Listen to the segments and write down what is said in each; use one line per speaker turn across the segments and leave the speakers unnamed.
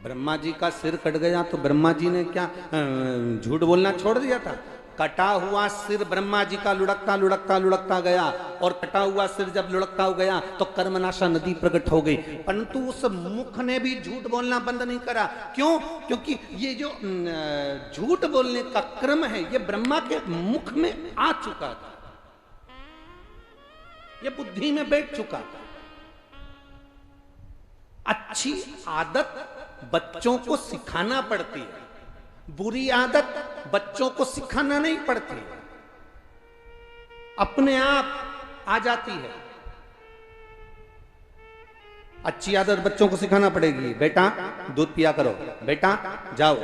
ब्रह्मा जी का सिर कट गया तो ब्रह्मा जी ने क्या झूठ बोलना छोड़ दिया था? कटा हुआ सिर ब्रह्मा जी का लुढ़कता लुढ़कता लुढ़कता गया, और कटा हुआ सिर जब लुढ़कता गया तो कर्मनाशा नदी प्रकट हो गई। परंतु उस मुख ने भी झूठ बोलना बंद नहीं करा। क्यों? क्योंकि ये जो झूठ बोलने का क्रम है ये ब्रह्मा के मुख में आ चुका था, ये बुद्धि में बैठ चुका था। अच्छी आदत बच्चों को सिखाना पड़ती है, बुरी आदत बच्चों को सिखाना नहीं पड़ती, अपने आप आ जाती है। अच्छी आदत बच्चों को सिखाना पड़ेगी। बेटा दूध पिया करो, बेटा जाओ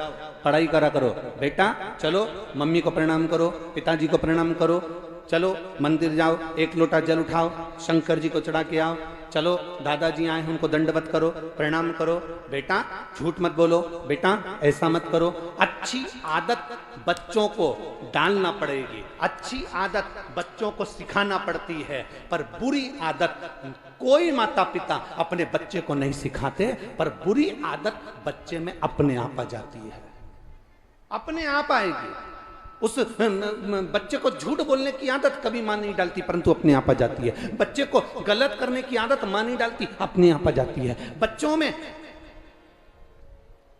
पढ़ाई करा करो, बेटा चलो मम्मी को प्रणाम करो, पिताजी को प्रणाम करो, चलो मंदिर जाओ, एक लोटा जल उठाओ, शंकर जी को चढ़ा के आओ, चलो दादाजी आए हैं उनको दंडवत करो, प्रणाम करो, बेटा झूठ मत बोलो, बेटा ऐसा मत करो। अच्छी आदत बच्चों को डालना पड़ेगी, अच्छी आदत बच्चों को सिखाना पड़ती है। पर बुरी आदत कोई माता पिता अपने बच्चे को नहीं सिखाते, पर बुरी आदत बच्चे में अपने आप आ जाती है, अपने आप आएगी। उस बच्चे को झूठ बोलने की आदत कभी मां नहीं डालती, परंतु अपने आप आ जाती है। बच्चे को गलत करने की आदत मां नहीं डालती, अपने आप आ जाती है। बच्चों में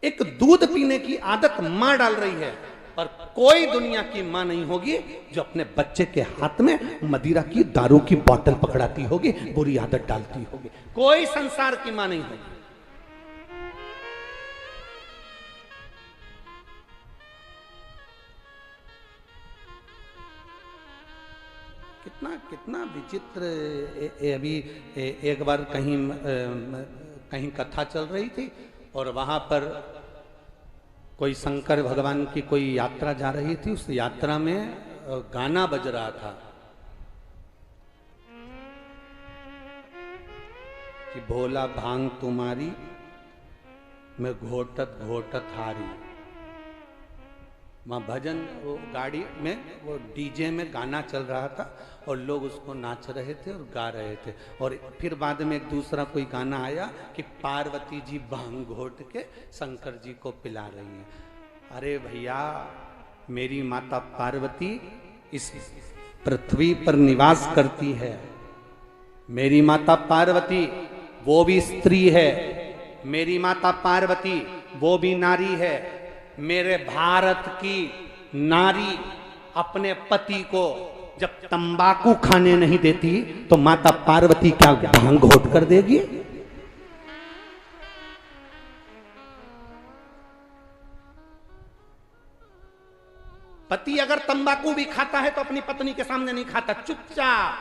एक दूध पीने की आदत मां डाल रही है, पर कोई दुनिया की मां नहीं होगी जो अपने बच्चे के हाथ में मदिरा की दारू की बोतल पकड़ाती होगी, बुरी आदत डालती होगी। कोई संसार की मां नहीं होगी। कितना कितना विचित्र। अभी एक बार कहीं कथा चल रही थी और वहां पर कोई शंकर भगवान की कोई यात्रा जा रही थी। उस यात्रा में गाना बज रहा था कि भोला भांग तुम्हारी मैं घोटत घोटत हारी। वहाँ भजन वो गाड़ी में वो डीजे में गाना चल रहा था और लोग उसको नाच रहे थे और गा रहे थे। और फिर बाद में एक दूसरा कोई गाना आया कि पार्वती जी भांग घोट के शंकर जी को पिला रही हैं। अरे भैया, मेरी माता पार्वती इस पृथ्वी पर निवास करती है। मेरी माता पार्वती वो भी स्त्री है, मेरी माता पार्वती वो भी नारी है। मेरे भारत की नारी अपने पति को जब तंबाकू खाने नहीं देती तो माता पार्वती क्या भांग घोट कर देगी? पति अगर तंबाकू भी खाता है तो अपनी पत्नी के सामने नहीं खाता, चुपचाप।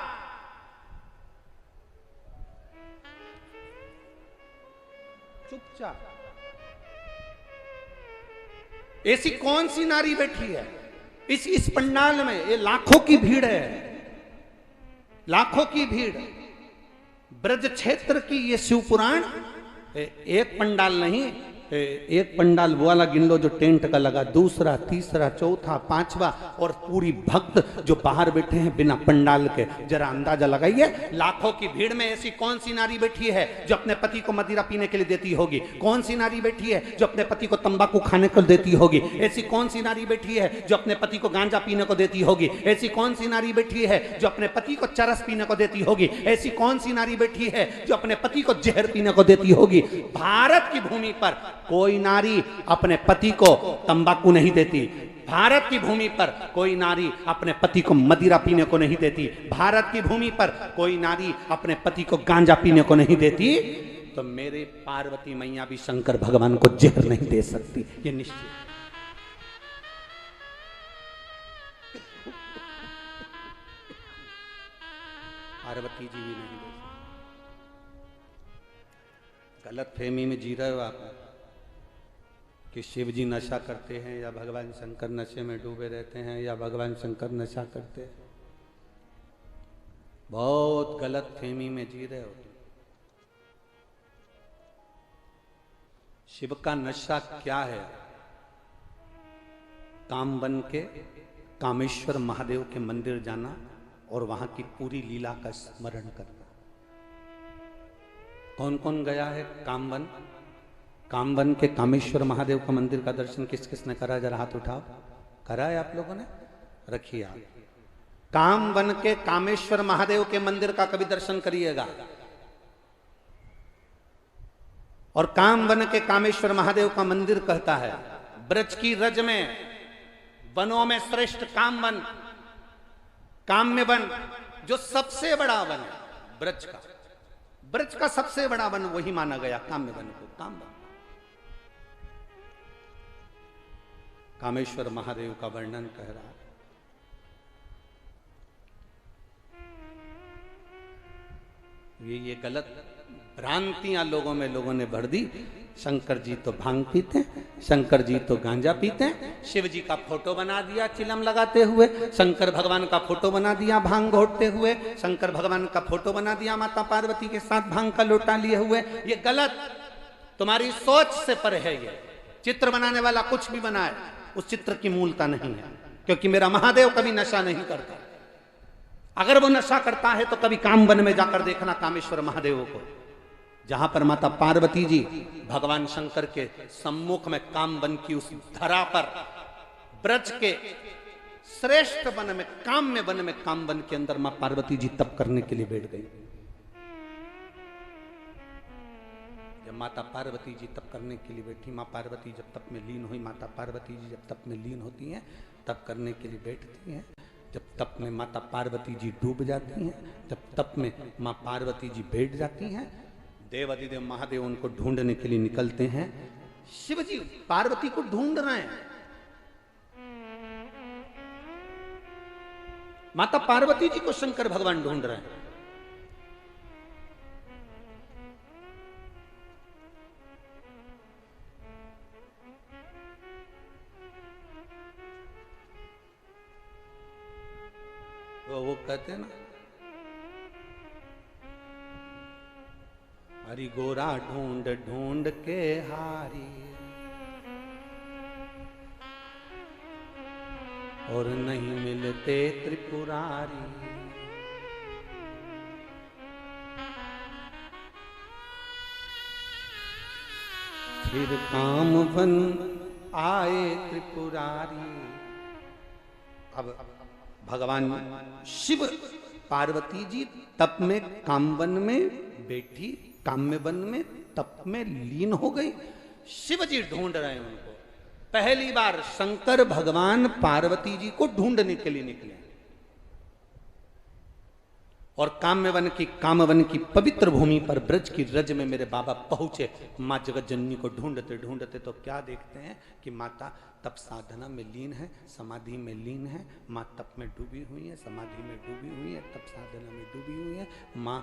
चुपचाप। ऐसी कौन सी नारी बैठी है इस पंडाल में? ये लाखों की भीड़ है, लाखों की भीड़। ब्रज क्षेत्र की ये शिवपुराण एक पंडाल नहीं, एक पंडाल वो वाला गिन लो जो टेंट का लगा, दूसरा, तीसरा, चौथा, पांचवा, और पूरी भक्त जो बाहर बैठे हैं बिना पंडाल के। जरा अंदाजा लगाइए, लाखों की भीड़ में ऐसी कौन सी नारी बैठी है जो अपने पति को मदिरा पीने के लिए देती होगी? कौन सी नारी बैठी है जो अपने पति को तंबाकू खाने को देती होगी? ऐसी कौन सी नारी बैठी है जो अपने पति को गांजा पीने को देती होगी? ऐसी कौन सी नारी बैठी है जो अपने पति को चरस पीने को देती होगी? ऐसी कौन सी नारी बैठी है जो अपने पति को जहर पीने को देती होगी? भारत की भूमि पर कोई नारी अपने पति को तंबाकू नहीं देती। भारत की भूमि पर कोई नारी अपने पति को मदिरा पीने को नहीं देती। भारत की भूमि पर कोई नारी अपने पति को गांजा पीने को नहीं देती। तो मेरे पार्वती मैया भी शंकर भगवान को जहर नहीं दे सकती, ये निश्चित। पार्वती जी भी नहीं दे सकती। गलत फहमी में जी रहे हो आप कि शिव जी नशा करते हैं या भगवान शंकर नशे में डूबे रहते हैं या भगवान शंकर नशा करते हैं। बहुत गलत फहमी में जी रहे हो। शिव का नशा क्या है? काम बन के कामेश्वर महादेव के मंदिर जाना और वहां की पूरी लीला का स्मरण करना। कौन कौन गया है कामबन? कामवन के कामेश्वर महादेव का मंदिर का दर्शन किस किसने करा, जरा हाथ उठाओ। करा है आप लोगों ने? रखिए आप। कामवन के कामेश्वर महादेव के मंदिर का कभी दर्शन करिएगा। और कामवन के कामेश्वर महादेव का मंदिर कहता है ब्रज की रज में वनों में श्रेष्ठ कामवन, काम्य वन, जो सबसे बड़ा वन है ब्रज का, ब्रज का सबसे बड़ा वन वही माना गया काम्य वन को, कामवन। कामेश्वर महादेव का वर्णन कह रहा है। ये गलत भ्रांतियां लोगों ने भर दी। शंकर जी तो भांग पीते हैं, शंकर जी तो गांजा पीते हैं, शिव जी का फोटो बना दिया चिलम लगाते हुए, शंकर भगवान का फोटो बना दिया भांग घोटते हुए, शंकर भगवान का फोटो बना दिया माता पार्वती के साथ भांग का लोटा लिए हुए। ये गलत, तुम्हारी सोच से परे है। ये चित्र बनाने वाला कुछ भी बनाए, उस चित्र की मूलता नहीं है, क्योंकि मेरा महादेव कभी नशा नहीं करता। अगर वो नशा करता है तो कभी कामवन में जाकर देखना कामेश्वर महादेव को, जहां पर माता पार्वती जी भगवान शंकर के सम्मुख में कामवन की उस धरा पर ब्रज के श्रेष्ठ वन में, काम्य वन में, कामवन के अंदर मां पार्वती जी तप करने के लिए बैठ गई। जब माता पार्वती जी तप करने के लिए बैठी, मां पार्वती जब तप में लीन हुई, माता पार्वती जी जब तप में लीन होती हैं, तप करने के लिए बैठती हैं, जब तप में माता पार्वती जी डूब जाती हैं, जब तप में मां पार्वती जी बैठ जाती हैं, देवादिदेव महादेव उनको ढूंढने के लिए निकलते हैं। शिव जी पार्वती को ढूंढ रहे हैं, माता पार्वती जी को शंकर भगवान ढूंढ रहे हैं। वो कहते हैं ना, हरि गोरा ढूंढ ढूंढ के हारी और नहीं मिलते त्रिपुरारी। फिर कामवन आए त्रिपुरारी। अब भगवान शिव पार्वती जी तप में कामवन में बैठी, काम्य वन में तप में लीन हो गई। शिव जी ढूंढ रहे हैं उनको। पहली बार शंकर भगवान पार्वती जी को ढूंढने के लिए निकले और कामवन की पवित्र भूमि पर ब्रज की रज में मेरे बाबा पहुंचे। मां जगत जननी को ढूंढते ढूंढते तो क्या देखते हैं कि माता तप साधना में लीन है, समाधि में लीन है। मां तप में डूबी हुई है, समाधि में डूबी हुई है, तप साधना में डूबी हुई है। मां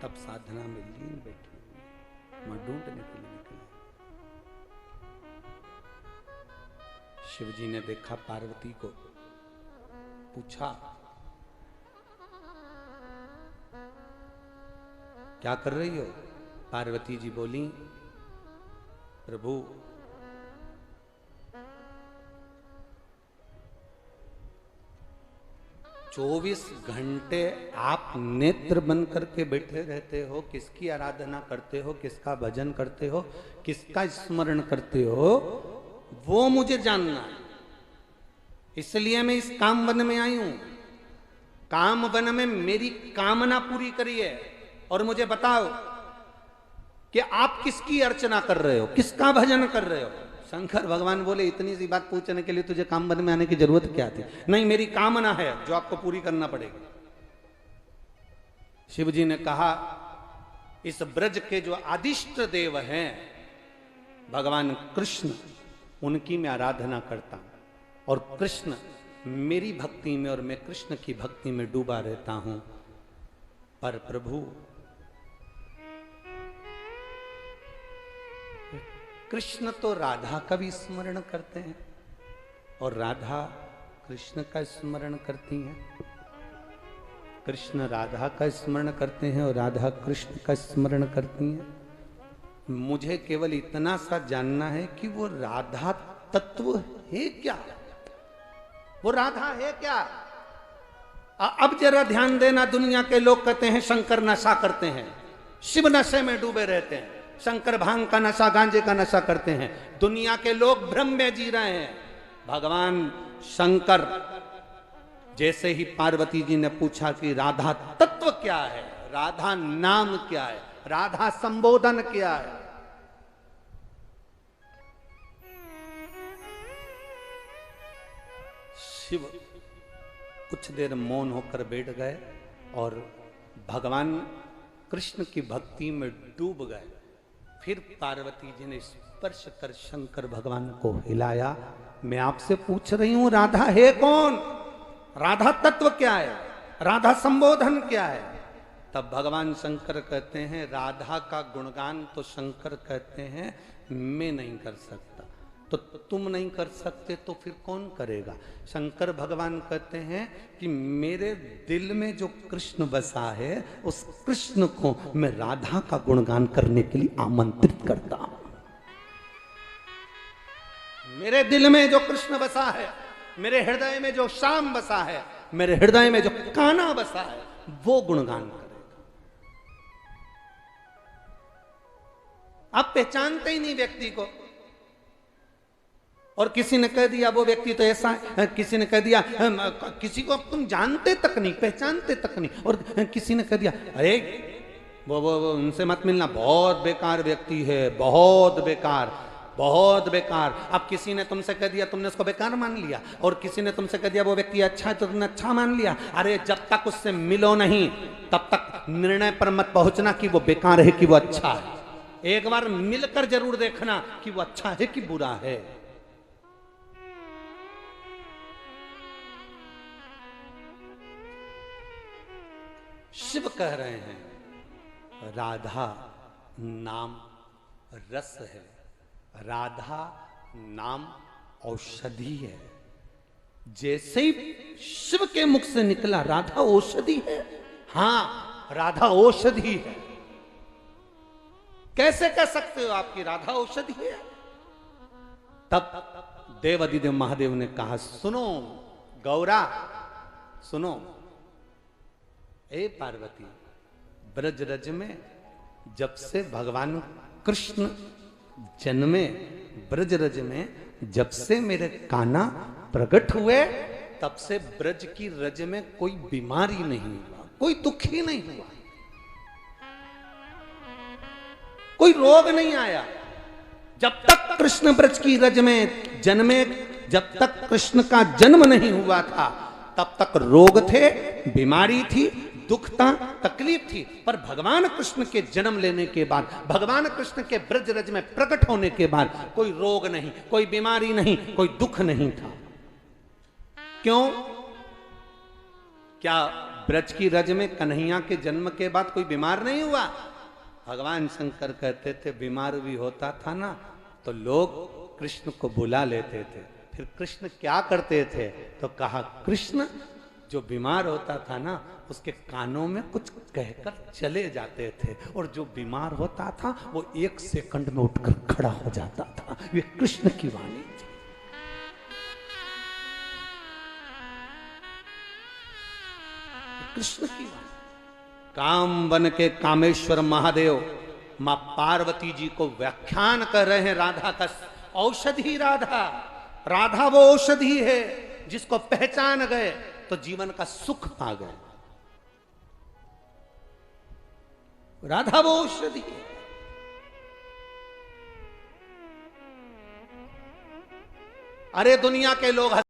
तप साधना में लीन बैठी हुई है। मां ढूंढने के लिए निकली। शिव जी ने देखा पार्वती को, पूछा क्या कर रही हो? पार्वती जी बोली, प्रभु 24 घंटे आप नेत्र बन करके बैठे रहते हो, किसकी आराधना करते हो, किसका भजन करते हो, किसका स्मरण करते हो, वो मुझे जानना है। इसलिए मैं इस काम वन में आई हूं। काम वन में मेरी कामना पूरी करिए और मुझे बताओ कि आप किसकी अर्चना कर रहे हो, किसका भजन कर रहे हो। शंकर भगवान बोले, इतनी सी बात पूछने के लिए तुझे काम वन में आने की जरूरत क्या थी? नहीं, मेरी कामना है जो आपको पूरी करना पड़ेगी। शिव जी ने कहा, इस ब्रज के जो आदिष्ट देव हैं भगवान कृष्ण, उनकी मैं आराधना करता हूं और कृष्ण मेरी भक्ति में और मैं कृष्ण की भक्ति में डूबा रहता हूं। पर प्रभु, कृष्ण तो राधा का भी स्मरण करते हैं और राधा कृष्ण का स्मरण करती हैं। कृष्ण राधा का स्मरण करते हैं और राधा कृष्ण का स्मरण करती हैं। मुझे केवल इतना सा जानना है कि वो राधा तत्व है क्या? वो राधा है क्या? अब जरा ध्यान देना, दुनिया के लोग कहते हैं शंकर नशा करते हैं, शिव नशे में डूबे रहते हैं, शंकर भांग का नशा, गांजे का नशा करते हैं। दुनिया के लोग भ्रम में जी रहे हैं। भगवान शंकर जैसे ही पार्वती जी ने पूछा कि राधा तत्व क्या है, राधा नाम क्या है, राधा संबोधन क्या है, शिव कुछ देर मौन होकर बैठ गए और भगवान कृष्ण की भक्ति में डूब गए। फिर पार्वती जी ने स्पर्श कर शंकर भगवान को हिलाया। मैं आपसे पूछ रही हूं राधा है कौन, राधा तत्व क्या है, राधा संबोधन क्या है? तब भगवान शंकर कहते हैं राधा का गुणगान तो शंकर कहते हैं मैं नहीं कर सकता। तो तुम नहीं कर सकते तो फिर कौन करेगा? शंकर भगवान कहते हैं कि मेरे दिल में जो कृष्ण बसा है उस कृष्ण को मैं राधा का गुणगान करने के लिए आमंत्रित करता हूं। मेरे दिल में जो कृष्ण बसा है, मेरे हृदय में जो श्याम बसा है, मेरे हृदय में जो कान्हा बसा है, वो गुणगान करेगा। आप पहचानते ही नहीं व्यक्ति को, और किसी ने कह दिया वो व्यक्ति तो ऐसा है, किसी ने कह दिया किसी को तुम जानते तक नहीं, पहचानते तक नहीं, और किसी ने कह दिया अरे वो उनसे मत मिलना, बहुत बेकार व्यक्ति है, बहुत बेकार, बहुत बेकार। अब किसी ने तुमसे कह दिया, तुमने उसको बेकार मान लिया, और किसी ने तुमसे कह दिया वो व्यक्ति अच्छा है तो तुमने अच्छा मान लिया। अरे जब तक उससे मिलो नहीं तब तक निर्णय पर मत पहुंचना कि वो बेकार है कि वो अच्छा है। एक बार मिलकर जरूर देखना कि वो अच्छा है कि बुरा है। शिव कह रहे हैं राधा नाम रस है, राधा नाम औषधि है। जैसे ही शिव के मुख से निकला राधा औषधि है, हां राधा औषधि है। कैसे कह सकते हो आपकी राधा औषधि है? तब देवादिदेव महादेव ने कहा सुनो गौरा, सुनो ए पार्वती, ब्रज रज में जब से भगवान कृष्ण जन्मे, ब्रज रज में जब से मेरे कान्हा प्रकट हुए, तब से ब्रज की रज में कोई बीमारी नहीं हुआ, कोई दुख ही नहीं हुआ, कोई रोग नहीं आया। जब तक कृष्ण ब्रज की रज में जन्मे, जब तक कृष्ण का जन्म नहीं हुआ था तब तक रोग थे, बीमारी थी, दुख था, तकलीफ थी। पर भगवान कृष्ण के जन्म लेने के बाद, भगवान कृष्ण के ब्रज रज में प्रकट होने के बाद कोई रोग नहीं, कोई बीमारी नहीं, कोई दुख नहीं था। क्यों? क्या ब्रज की रज में कन्हैया के जन्म के बाद कोई बीमार नहीं हुआ? भगवान शंकर कहते थे बीमार भी होता था ना तो लोग कृष्ण को बुला लेते थे। फिर कृष्ण क्या करते थे? तो कहा कृष्ण जो बीमार होता था ना उसके कानों में कुछ कहकर चले जाते थे, और जो बीमार होता था वो 1 सेकंड में उठकर खड़ा हो जाता था। ये कृष्ण की वाणी थी। कृष्ण की वाणी। काम बन के कामेश्वर महादेव मां पार्वती जी को व्याख्यान कर रहे हैं राधा का। औषधि राधा, राधा वो औषधि है जिसको पहचान गए तो जीवन का सुख पा गए। राधा वो औषधि है। अरे दुनिया के लोग